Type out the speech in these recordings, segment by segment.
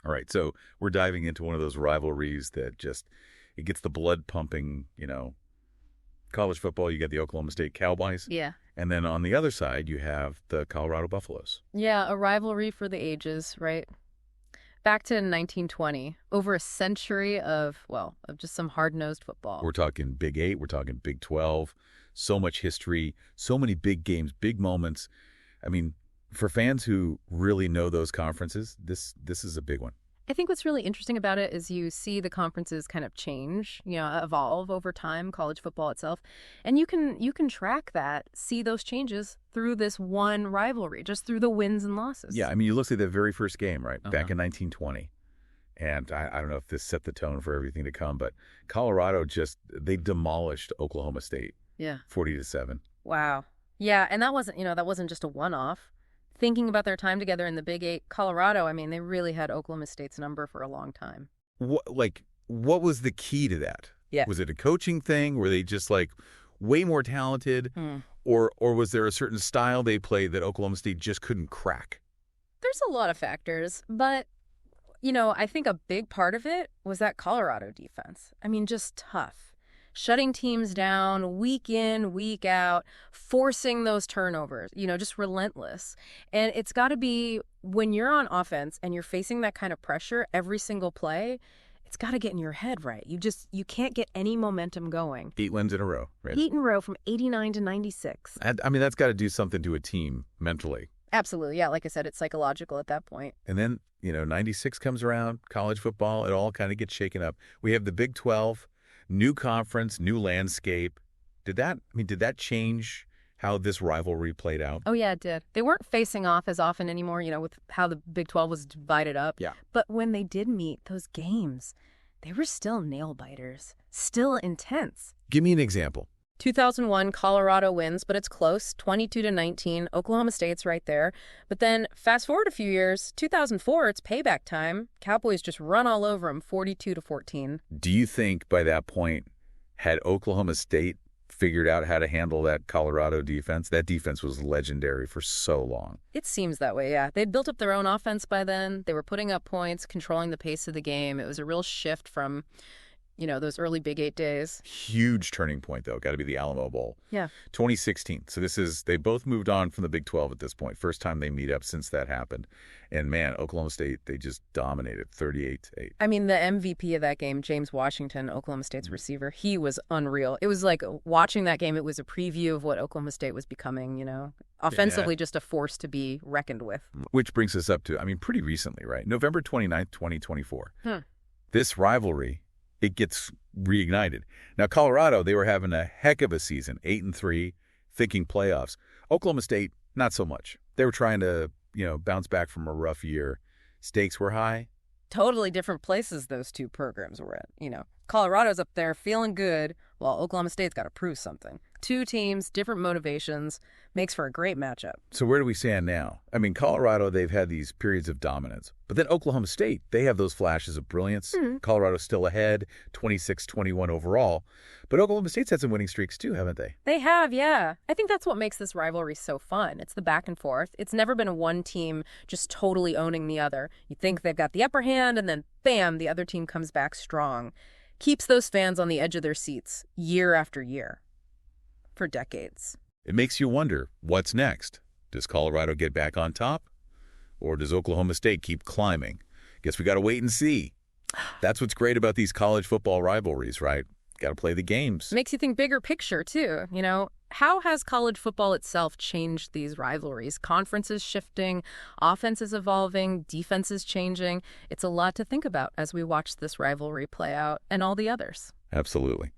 All right, so we're diving into one of those rivalries that it gets the blood pumping, college football, you get the Oklahoma State Cowboys. Yeah. And then on the other side, you have the Colorado Buffaloes. Yeah, a rivalry for the ages, right? Back to 1920, over a century of just some hard-nosed football. We're talking Big 8, we're talking Big 12, so much history, so many big games, big moments. I mean, for fans who really know those conferences, this is a big one. I think what's really interesting about it is you see the conferences kind of change, evolve over time, college football itself. And you can track that, see those changes through this one rivalry, just through the wins and losses. Yeah, I mean, you look at the very first game, right, back in 1920. And I don't know if this set the tone for everything to come, but Colorado they demolished Oklahoma State. Yeah. 40-7. Wow. Yeah, and that wasn't just a one-off. Thinking about their time together in the Big 8, Colorado, I mean, they really had Oklahoma State's number for a long time. What was the key to that? Yeah. Was it a coaching thing? Were they just way more talented? Or was there a certain style they played that Oklahoma State just couldn't crack? There's a lot of factors, but, I think a big part of it was that Colorado defense. I mean, just tough. Shutting teams down week in, week out, forcing those turnovers, just relentless. And it's got to be when you're on offense and you're facing that kind of pressure every single play, it's got to get in your head, right? You can't get any momentum going. 8 wins in a row, right? 8 in a row from 89 to 96. I mean, that's got to do something to a team mentally. Absolutely. Yeah, like I said, it's psychological at that point. And then, 96 comes around, college football, it all kind of gets shaken up. We have the Big 12. New conference, new landscape. Did that change how this rivalry played out? Oh, yeah, it did. They weren't facing off as often anymore, with how the Big 12 was divided up. Yeah. But when they did meet, those games, they were still nail-biters, still intense. Give me an example. 2001, Colorado wins, but it's close, 22-19. Oklahoma State's right there. But then fast forward a few years, 2004, it's payback time. Cowboys just run all over them, 42-14. Do you think by that point, had Oklahoma State figured out how to handle that Colorado defense? That defense was legendary for so long. It seems that way, yeah. They'd built up their own offense by then. They were putting up points, controlling the pace of the game. It was a real shift from those early Big 8 days. Huge turning point, though. Got to be the Alamo Bowl. Yeah. 2016. So they both moved on from the Big 12 at this point. First time they meet up since that happened. And man, Oklahoma State, they just dominated 38-8. I mean, the MVP of that game, James Washington, Oklahoma State's receiver, he was unreal. It was like watching that game, it was a preview of what Oklahoma State was becoming, offensively just a force to be reckoned with. Which brings us up to, pretty recently, right? November 29th, 2024. This rivalry, it gets reignited. Now, Colorado, they were having a heck of a season, 8-3, thinking playoffs. Oklahoma State, not so much. They were trying to, bounce back from a rough year. Stakes were high. Totally different places those two programs were at. Colorado's up there feeling good, while Oklahoma State's got to prove something. Two teams, different motivations, makes for a great matchup. So where do we stand now? Colorado, they've had these periods of dominance. But then Oklahoma State, they have those flashes of brilliance. Colorado's still ahead, 26-21 overall. But Oklahoma State's had some winning streaks too, haven't they? They have, yeah. I think that's what makes this rivalry so fun. It's the back and forth. It's never been one team just totally owning the other. You think they've got the upper hand, and then bam, the other team comes back strong. Keeps those fans on the edge of their seats year after year. For decades. It makes you wonder, what's next? Does Colorado get back on top? Or does Oklahoma State keep climbing? Guess we got to wait and see. That's what's great about these college football rivalries, right? Got to play the games. Makes you think bigger picture, too. How has college football itself changed these rivalries? Conferences shifting, offenses evolving, defenses changing. It's a lot to think about as we watch this rivalry play out and all the others. Absolutely.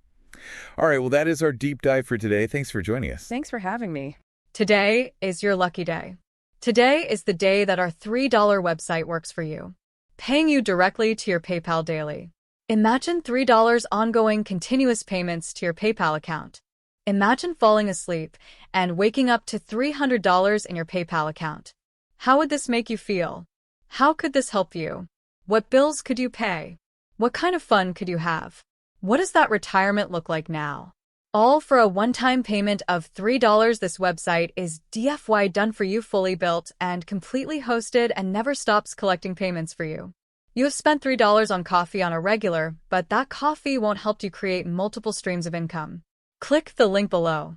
All right, well, that is our deep dive for today. Thanks for joining us. Thanks for having me. Today is your lucky day. Today is the day that our $3 website works for you, paying you directly to your PayPal daily. Imagine $3 ongoing continuous payments to your PayPal account. Imagine falling asleep and waking up to $300 in your PayPal account. How would this make you feel? How could this help you? What bills could you pay? What kind of fun could you have? What does that retirement look like now? All for a one-time payment of $3. This website is DFY done for you, fully built and completely hosted, and never stops collecting payments for you. You have spent $3 on coffee on a regular, but that coffee won't help you create multiple streams of income. Click the link below.